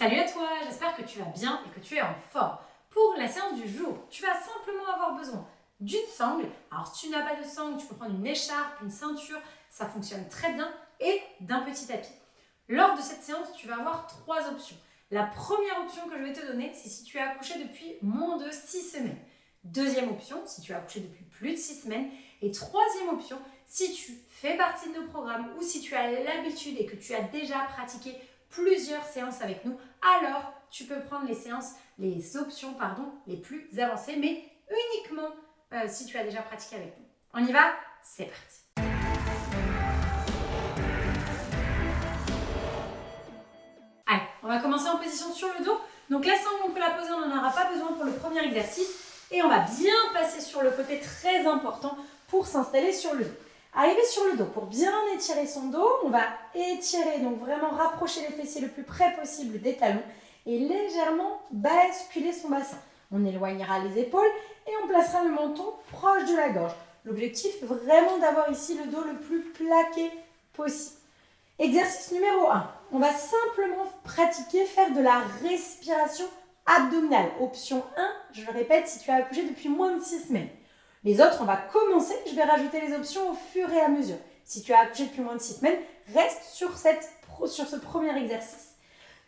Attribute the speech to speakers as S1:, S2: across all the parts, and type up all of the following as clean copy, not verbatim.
S1: Salut à toi, j'espère que tu vas bien et que tu es en forme. Pour la séance du jour, tu vas simplement avoir besoin d'une sangle. Alors si tu n'as pas de sangle, tu peux prendre une écharpe, une ceinture, ça fonctionne très bien, et d'un petit tapis. Lors de cette séance, tu vas avoir trois options. La première option que je vais te donner, c'est si tu as accouché depuis moins de 6 semaines. Deuxième option, si tu as accouché depuis plus de 6 semaines. Et troisième option, si tu fais partie de nos programmes ou si tu as l'habitude et que tu as déjà pratiqué plusieurs séances avec nous, alors tu peux prendre les options les plus avancées, mais uniquement si tu as déjà pratiqué avec nous. On y va? C'est parti! Allez, on va commencer en position sur le dos. Donc la sangle, on peut la poser, on n'en aura pas besoin pour le premier exercice. Et on va bien passer sur le côté très important pour s'installer sur le dos. Arrivé sur le dos, pour bien étirer son dos, on va étirer, donc vraiment rapprocher les fessiers le plus près possible des talons et légèrement basculer son bassin. On éloignera les épaules et on placera le menton proche de la gorge. L'objectif est vraiment d'avoir ici le dos le plus plaqué possible. Exercice numéro 1, on va simplement pratiquer faire de la respiration abdominale. Option 1, je le répète, si tu as accouché depuis moins de 6 semaines. Les autres, on va commencer, je vais rajouter les options au fur et à mesure. Si tu as accouché depuis moins de 6 semaines, reste sur ce premier exercice.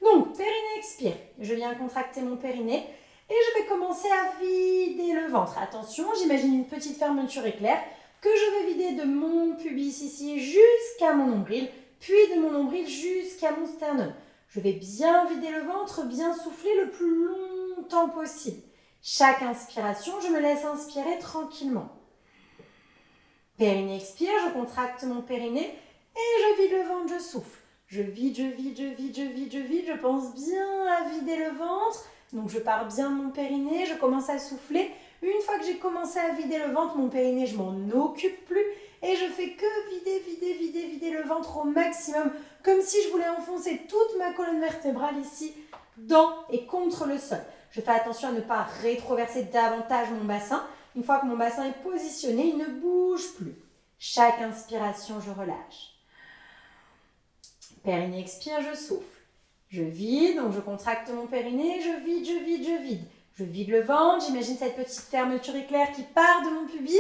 S1: Donc, périnée expire. Je viens contracter mon périnée et je vais commencer à vider le ventre. Attention, j'imagine une petite fermeture éclair que je vais vider de mon pubis ici jusqu'à mon nombril, puis de mon nombril jusqu'à mon sternum. Je vais bien vider le ventre, bien souffler le plus longtemps possible. Chaque inspiration, je me laisse inspirer tranquillement. Périnée expire, je contracte mon périnée et je vide le ventre, je souffle. Je vide, je vide, je vide, je vide, je vide. Je pense bien à vider le ventre. Donc je pars bien de mon périnée, je commence à souffler. Une fois que j'ai commencé à vider le ventre, mon périnée, je m'en occupe plus. Et je fais que vider, vider, vider, vider le ventre au maximum. Comme si je voulais enfoncer toute ma colonne vertébrale ici, dans et contre le sol. Je fais attention à ne pas rétroverser davantage mon bassin. Une fois que mon bassin est positionné, il ne bouge plus. Chaque inspiration, je relâche. Périnée expire, je souffle. Je vide, donc je contracte mon périnée, je vide, je vide, je vide. Je vide le ventre, j'imagine cette petite fermeture éclair qui part de mon pubis,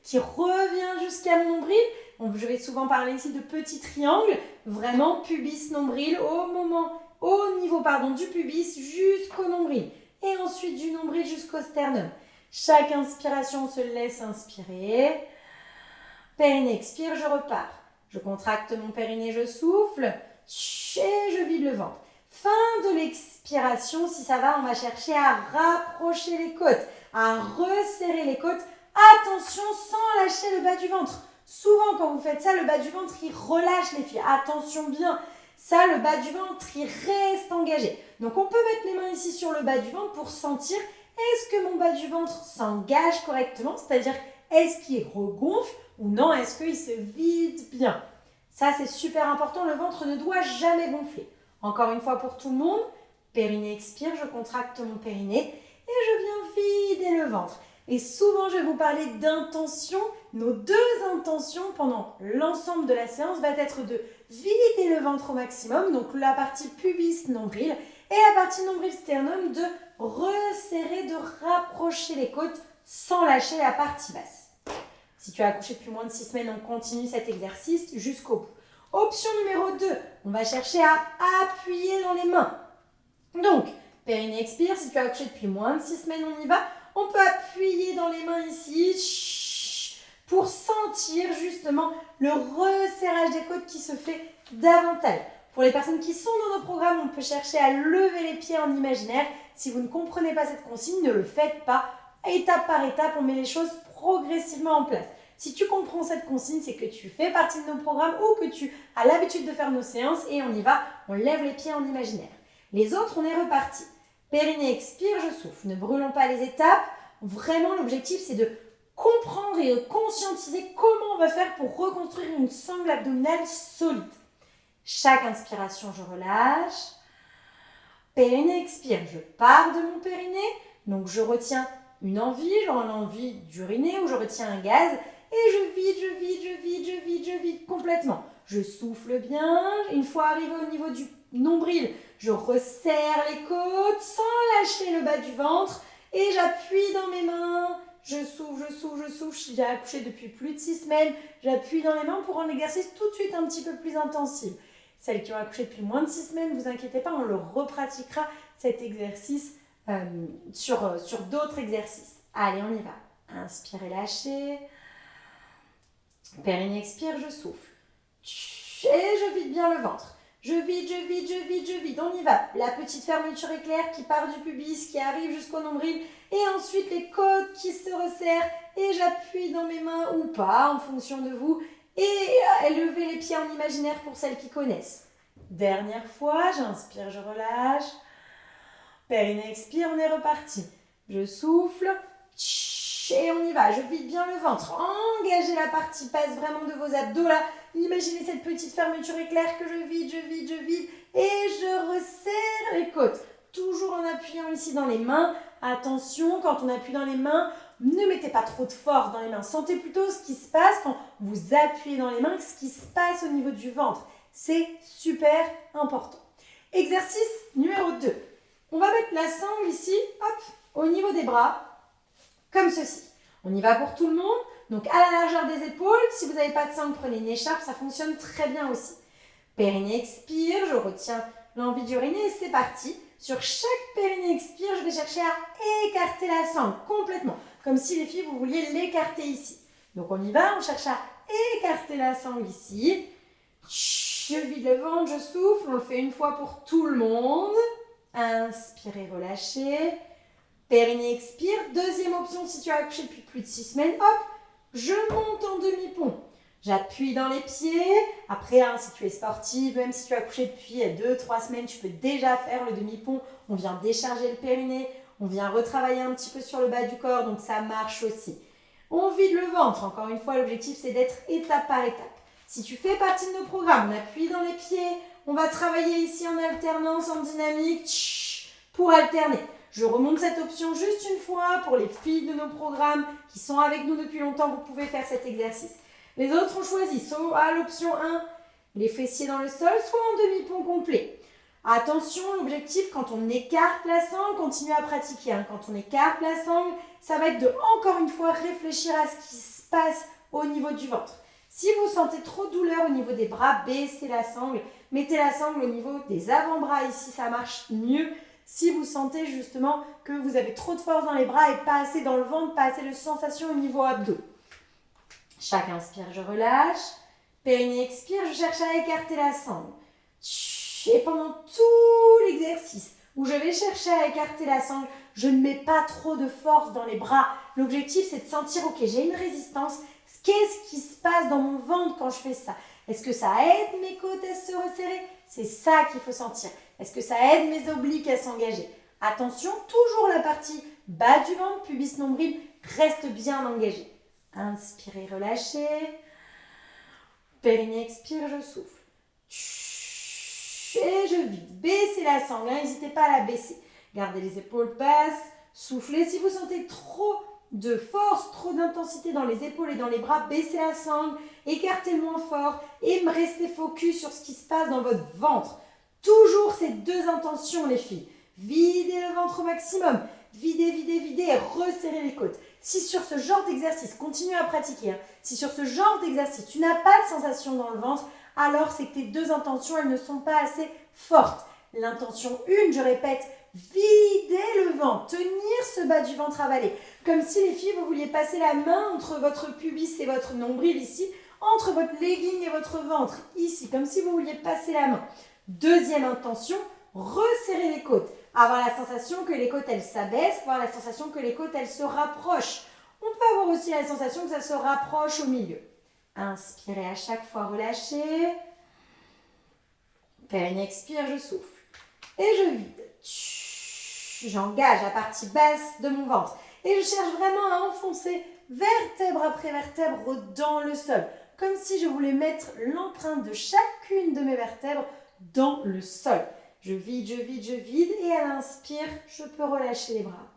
S1: qui revient jusqu'à mon nombril. Donc, je vais souvent parler ici de petits triangles, vraiment pubis-nombril au niveau du pubis jusqu'au nombril. Et ensuite du nombril jusqu'au sternum. Chaque inspiration, on se laisse inspirer. Périnée expire, je repars. Je contracte mon périnée, je souffle. Et je vide le ventre. Fin de l'expiration, si ça va, on va chercher à rapprocher les côtes, à resserrer les côtes. Attention, sans lâcher le bas du ventre. Souvent, quand vous faites ça, le bas du ventre, il relâche les filles. Attention bien. Ça, le bas du ventre, il reste engagé. Donc, on peut mettre les mains ici sur le bas du ventre pour sentir est-ce que mon bas du ventre s'engage correctement, c'est-à-dire est-ce qu'il regonfle ou non, est-ce qu'il se vide bien. Ça, c'est super important. Le ventre ne doit jamais gonfler. Encore une fois pour tout le monde, périnée expire, je contracte mon périnée et je viens vider le ventre. Et souvent, je vais vous parler d'intention. Nos deux intentions pendant l'ensemble de la séance va être de vider le ventre au maximum, donc la partie pubis-nombril, et la partie nombril-sternum de resserrer, de rapprocher les côtes sans lâcher la partie basse. Si tu as accouché depuis moins de 6 semaines, on continue cet exercice jusqu'au bout. Option numéro 2, on va chercher à appuyer dans les mains. Donc, périnée expire, si tu as accouché depuis moins de 6 semaines, on y va. On peut appuyer dans les mains ici pour sentir justement le resserrage des côtes qui se fait davantage. Pour les personnes qui sont dans nos programmes, on peut chercher à lever les pieds en imaginaire. Si vous ne comprenez pas cette consigne, ne le faites pas. Étape par étape, on met les choses progressivement en place. Si tu comprends cette consigne, c'est que tu fais partie de nos programmes ou que tu as l'habitude de faire nos séances et on y va, on lève les pieds en imaginaire. Les autres, on est reparti. Périnée expire, je souffle. Ne brûlons pas les étapes. Vraiment, l'objectif, c'est de comprendre et de conscientiser comment on va faire pour reconstruire une sangle abdominale solide. Chaque inspiration, je relâche. Périnée expire, je pars de mon périnée. Donc, je retiens une envie, genre l'envie d'uriner ou je retiens un gaz. Et je vide, je vide, je vide, je vide, je vide complètement. Je souffle bien. Une fois arrivé au niveau du nombril, Je resserre les côtes sans lâcher le bas du ventre et j'appuie dans mes mains. Je souffle, je souffle, je souffle. J'ai accouché depuis plus de 6 semaines. J'appuie dans les mains pour rendre l'exercice tout de suite un petit peu plus intensif. Celles qui ont accouché depuis moins de 6 semaines, ne vous inquiétez pas, on le repratiquera cet exercice sur d'autres exercices. Allez, on y va. Inspire et lâchez. Périnée, expire, je souffle. Et je vide bien le ventre. Je vide, je vide, je vide, je vide. On y va. La petite fermeture éclair qui part du pubis, qui arrive jusqu'au nombril. Et ensuite les côtes qui se resserrent. Et j'appuie dans mes mains ou pas, en fonction de vous. Et levez les pieds en imaginaire pour celles qui connaissent. Dernière fois, j'inspire, je relâche. Périnée, expire, on est reparti. Je souffle. Et on y va. Je vide bien le ventre. Engagez la partie basse vraiment de vos abdos là. Imaginez cette petite fermeture éclair que je vide, je vide, je vide. Et je resserre les côtes. Toujours en appuyant ici dans les mains. Attention, quand on appuie dans les mains, ne mettez pas trop de force dans les mains. Sentez plutôt ce qui se passe quand vous appuyez dans les mains, ce qui se passe au niveau du ventre. C'est super important. Exercice numéro 2. On va mettre la sangle ici, hop, au niveau des bras, comme ceci. On y va pour tout le monde. Donc à la largeur des épaules, si vous n'avez pas de sangle, prenez une écharpe, ça fonctionne très bien aussi. Périnée expire, je retiens l'envie d'uriner et c'est parti. Sur chaque périnée expire, je vais chercher à écarter la sangle complètement. Comme si les filles, vous vouliez l'écarter ici. Donc on y va, on cherche à écarter la sangle ici. Je vide le ventre, je souffle, on le fait une fois pour tout le monde. Inspirez, relâchez. Périnée expire. Deuxième option, si tu as accouché depuis plus de 6 semaines, hop, je monte en demi-pont. J'appuie dans les pieds. Après, si tu es sportive, même si tu as accouché depuis 2-3 semaines, tu peux déjà faire le demi-pont. On vient décharger le périnée. On vient retravailler un petit peu sur le bas du corps, donc ça marche aussi. On vide le ventre. Encore une fois, l'objectif, c'est d'être étape par étape. Si tu fais partie de nos programmes, on appuie dans les pieds. On va travailler ici en alternance, en dynamique, pour alterner. Je remonte cette option juste une fois pour les filles de nos programmes qui sont avec nous depuis longtemps. Vous pouvez faire cet exercice. Les autres ont choisi soit l'option 1, les fessiers dans le sol, soit en demi-pont complet. Attention, l'objectif quand on écarte la sangle, continuez à pratiquer. Quand on écarte la sangle, ça va être de, encore une fois, réfléchir à ce qui se passe au niveau du ventre. Si vous sentez trop de douleur au niveau des bras, baissez la sangle. Mettez la sangle au niveau des avant-bras. Ici, ça marche mieux. Si vous sentez justement que vous avez trop de force dans les bras et pas assez dans le ventre, pas assez de sensation au niveau abdos. Chaque inspire, je relâche. Périnée expire, je cherche à écarter la sangle. Et pendant tout l'exercice où je vais chercher à écarter la sangle, je ne mets pas trop de force dans les bras. L'objectif, c'est de sentir, ok, j'ai une résistance. Qu'est-ce qui se passe dans mon ventre quand je fais ça? Est-ce que ça aide mes côtes à se resserrer? C'est ça qu'il faut sentir. Est-ce que ça aide mes obliques à s'engager? Attention, toujours la partie bas du ventre, pubis nombril, reste bien engagée. Inspirez, relâchez. Périnée expire, je souffle. Et je vide. Baissez la sangle, n'hésitez pas à la baisser. Gardez les épaules basses. Soufflez. Si vous sentez trop de force, trop d'intensité dans les épaules et dans les bras, baissez la sangle, écartez moins fort et restez focus sur ce qui se passe dans votre ventre. Toujours ces deux intentions, les filles. Videz le ventre au maximum. Videz, videz, videz et resserrez les côtes. Si sur ce genre d'exercice, continuez à pratiquer, si sur ce genre d'exercice, tu n'as pas de sensation dans le ventre, alors c'est que tes deux intentions, elles ne sont pas assez fortes. L'intention 1, je répète, vider le ventre, tenir ce bas du ventre avalé. Comme si les filles, vous vouliez passer la main entre votre pubis et votre nombril ici, entre votre legging et votre ventre ici, comme si vous vouliez passer la main. Deuxième intention, resserrer les côtes. Avoir la sensation que les côtes, elles s'abaissent, avoir la sensation que les côtes, elles se rapprochent. On peut avoir aussi la sensation que ça se rapproche au milieu. Inspirez à chaque fois, relâchez. Périnée expire, je souffle. Et je vide. J'engage la partie basse de mon ventre. Et je cherche vraiment à enfoncer vertèbre après vertèbre dans le sol. Comme si je voulais mettre l'empreinte de chacune de mes vertèbres dans le sol. Je vide, je vide, je vide. Et à l'inspire, je peux relâcher les bras.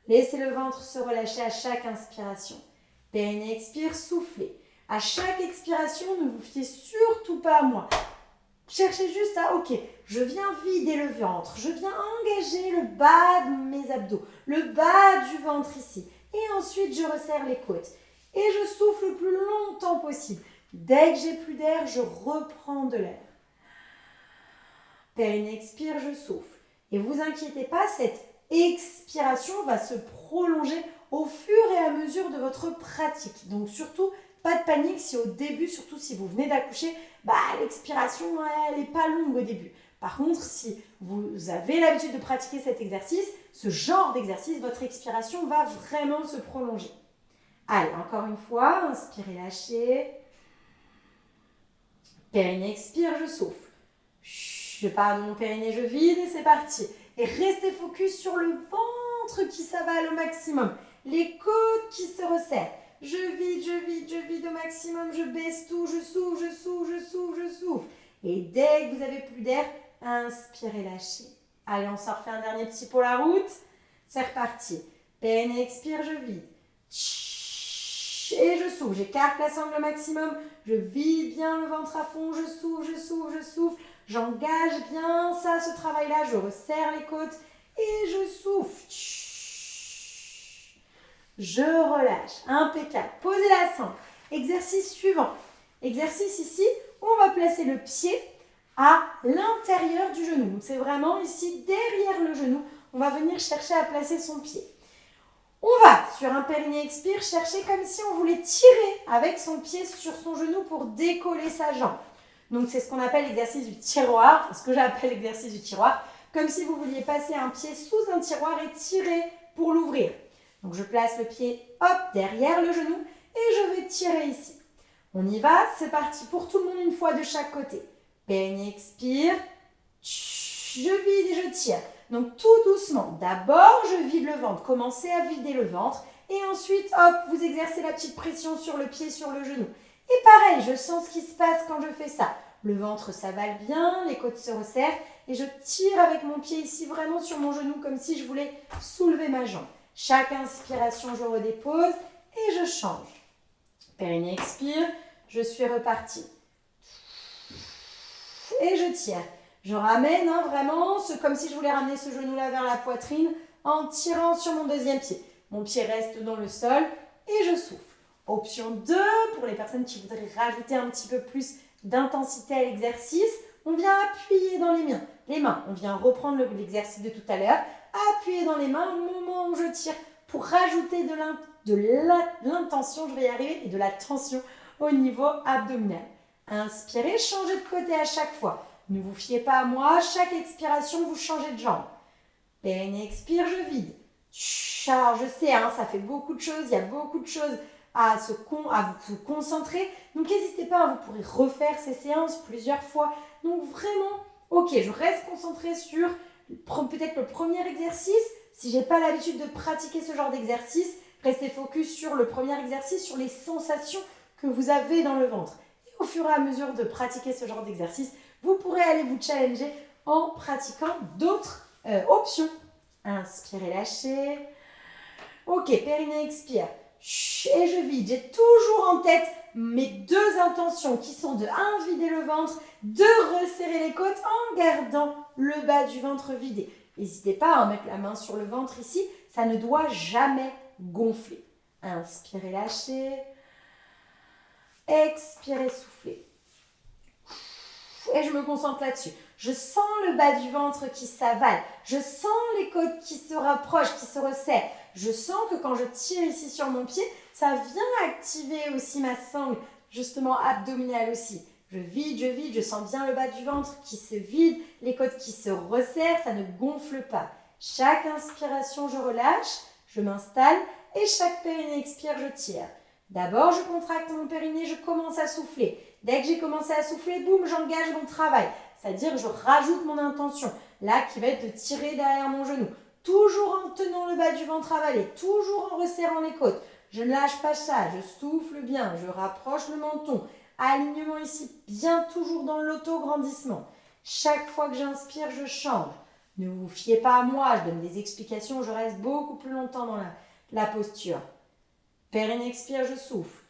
S1: Laissez le ventre se relâcher à chaque inspiration. Périnée expire, soufflez. À chaque expiration, ne vous fiez surtout pas à moi. cherchez juste à, ok, je viens vider le ventre, je viens engager le bas de mes abdos, le bas du ventre ici. Et ensuite, je resserre les côtes. Et je souffle le plus longtemps possible. Dès que j'ai plus d'air, je reprends de l'air. Périnée expire, je souffle. Et vous inquiétez pas, cette expiration va se prolonger au fur et à mesure de votre pratique. Donc surtout, pas de panique si au début, surtout si vous venez d'accoucher, l'expiration, elle n'est pas longue au début. Par contre, si vous avez l'habitude de pratiquer cet exercice, ce genre d'exercice, votre expiration va vraiment se prolonger. Allez, encore une fois, inspirez, lâchez. Périnée expire, je souffle. Je pars de mon périnée, je vide et c'est parti. Et restez focus sur le ventre qui s'avale au maximum. Les côtes qui se resserrent. Je vide, je vide, je vide au maximum. Je baisse tout, je souffle, je souffle, je souffle, je souffle. Et dès que vous avez plus d'air, inspirez, lâchez. Allez, on s'en refait un dernier petit pour la route. C'est reparti. Périnée expire, je vide. Et je souffle. J'écarte la sangle au maximum. Je vide bien le ventre à fond. Je souffle, je souffle, je souffle. J'engage bien ça, ce travail-là. Je resserre les côtes et je souffle. Je relâche. Impeccable. Posez la sangle. Exercice suivant. Exercice ici, on va placer le pied à l'intérieur du genou. Donc c'est vraiment ici, derrière le genou, on va venir chercher à placer son pied. On va, sur un périnée expire, chercher comme si on voulait tirer avec son pied sur son genou pour décoller sa jambe. Donc c'est ce qu'on appelle l'exercice du tiroir, ce que j'appelle l'exercice du tiroir, comme si vous vouliez passer un pied sous un tiroir et tirer pour l'ouvrir. Donc je place le pied, hop, derrière le genou et je vais tirer ici. On y va, c'est parti pour tout le monde une fois de chaque côté. Périnée expire, je vide et je tire. Donc tout doucement, d'abord je vide le ventre, commencez à vider le ventre et ensuite hop, vous exercez la petite pression sur le pied, sur le genou. Et pareil, je sens ce qui se passe quand je fais ça. Le ventre s'avale bien, les côtes se resserrent et je tire avec mon pied ici vraiment sur mon genou comme si je voulais soulever ma jambe. Chaque inspiration, je redépose et je change. Périnée expire, je suis repartie. Et je tire. Je ramène vraiment, comme si je voulais ramener ce genou-là vers la poitrine en tirant sur mon deuxième pied. Mon pied reste dans le sol et je souffle. Option 2, pour les personnes qui voudraient rajouter un petit peu plus d'intensité à l'exercice, on vient appuyer dans les mains. On vient reprendre l'exercice de tout à l'heure, appuyer dans les mains au moment où je tire pour rajouter de l'intention, je vais y arriver, et de la tension au niveau abdominal. Inspirez, changez de côté à chaque fois. Ne vous fiez pas à moi, chaque expiration, vous changez de jambe. Périnée expire, je vide. Alors, je sais, ça fait beaucoup de choses, il y a beaucoup de choses à vous concentrer. Donc, n'hésitez pas, vous pourrez refaire ces séances plusieurs fois. Donc, vraiment, ok, je reste concentrée sur peut-être le premier exercice. Si je n'ai pas l'habitude de pratiquer ce genre d'exercice, restez focus sur le premier exercice, sur les sensations que vous avez dans le ventre. Et au fur et à mesure de pratiquer ce genre d'exercice, vous pourrez aller vous challenger en pratiquant d'autres options. Inspirez, lâchez. Ok, périnée expire. Et je vide. J'ai toujours en tête mes deux intentions qui sont de vider le ventre, de resserrer les côtes en gardant le bas du ventre vidé. N'hésitez pas à mettre la main sur le ventre ici, ça ne doit jamais gonfler. Inspirez, lâchez. Expirez, soufflez. Et je me concentre là-dessus. Je sens le bas du ventre qui s'avale. Je sens les côtes qui se rapprochent, qui se resserrent. Je sens que quand je tire ici sur mon pied, ça vient activer aussi ma sangle, justement abdominale aussi. Je vide, je sens bien le bas du ventre qui se vide, les côtes qui se resserrent, ça ne gonfle pas. Chaque inspiration, je relâche, je m'installe et chaque périnée expire, je tire. D'abord, je contracte mon périnée, je commence à souffler. Dès que j'ai commencé à souffler, boum, j'engage mon travail. C'est-à-dire que je rajoute mon intention, là qui va être de tirer derrière mon genou. Toujours en tenant le bas du ventre avalé, toujours en resserrant les côtes. Je ne lâche pas ça, je souffle bien, je rapproche le menton. Alignement ici, bien toujours dans l'auto-grandissement. Chaque fois que j'inspire, je change. Ne vous fiez pas à moi, je donne des explications, je reste beaucoup plus longtemps dans la posture. Périnée expire, je souffle.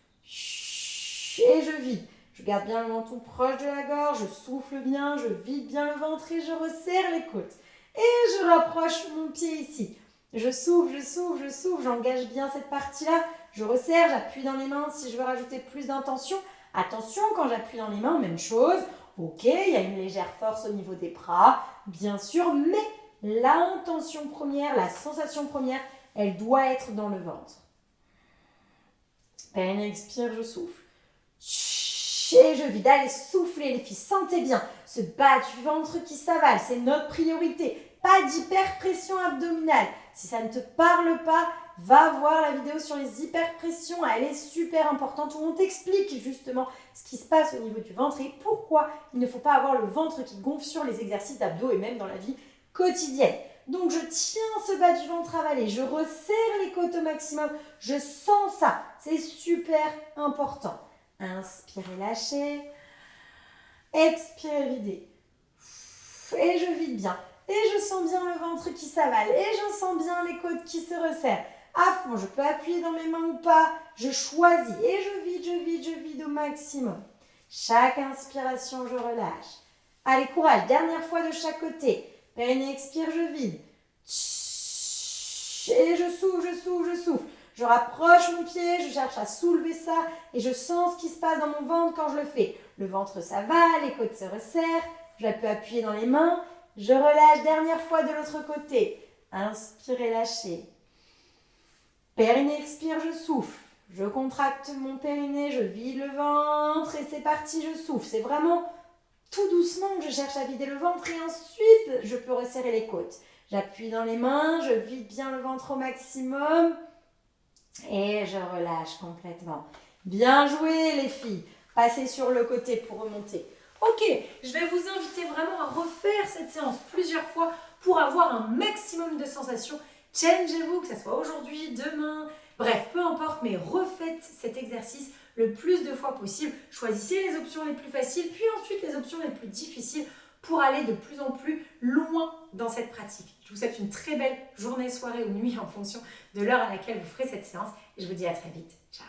S1: Et je vide. Je garde bien le menton proche de la gorge, je souffle bien, je vide bien le ventre et je resserre les côtes. Et je rapproche mon pied ici. Je souffle, j'engage bien cette partie-là. Je resserre, j'appuie dans les mains si je veux rajouter plus d'intention. Attention, quand j'appuie dans les mains, même chose. Ok, il y a une légère force au niveau des bras, bien sûr, mais l'intention première, la sensation première, elle doit être dans le ventre. Périnée, expire, je souffle. Et je vide. Allez, soufflez les filles, sentez bien ce bas du ventre qui s'avale, c'est notre priorité. Pas d'hyperpression abdominale. Si ça ne te parle pas, va voir la vidéo sur les hyperpressions, elle est super importante où on t'explique justement ce qui se passe au niveau du ventre et pourquoi il ne faut pas avoir le ventre qui gonfle sur les exercices d'abdos et même dans la vie quotidienne. Donc je tiens ce bas du ventre avalé, je resserre les côtes au maximum, je sens ça, c'est super important. Inspirez, lâchez, expirez, videz. Et je vide bien. Et je sens bien le ventre qui s'avale. Et je sens bien les côtes qui se resserrent. À fond, je peux appuyer dans mes mains ou pas. Je choisis. Et je vide au maximum. Chaque inspiration, je relâche. Allez, courage. Dernière fois de chaque côté. Périnée, expire, je vide. Et je souffle. Je rapproche mon pied, je cherche à soulever ça. Et je sens ce qui se passe dans mon ventre quand je le fais. Le ventre s'avale, les côtes se resserrent. Je peux appuyer dans les mains. Je relâche, dernière fois de l'autre côté. Inspirez, lâchez. Périnée, expire, je souffle. Je contracte mon périnée, je vide le ventre et c'est parti, je souffle. C'est vraiment tout doucement que je cherche à vider le ventre et ensuite je peux resserrer les côtes. J'appuie dans les mains, je vide bien le ventre au maximum et je relâche complètement. Bien joué les filles. Passez sur le côté pour remonter. Ok, je vais vous inviter vraiment à refaire cette séance plusieurs fois pour avoir un maximum de sensations. Challengez-vous, que ce soit aujourd'hui, demain, bref, peu importe, mais refaites cet exercice le plus de fois possible. Choisissez les options les plus faciles, puis ensuite les options les plus difficiles pour aller de plus en plus loin dans cette pratique. Je vous souhaite une très belle journée, soirée ou nuit en fonction de l'heure à laquelle vous ferez cette séance et je vous dis à très vite. Ciao.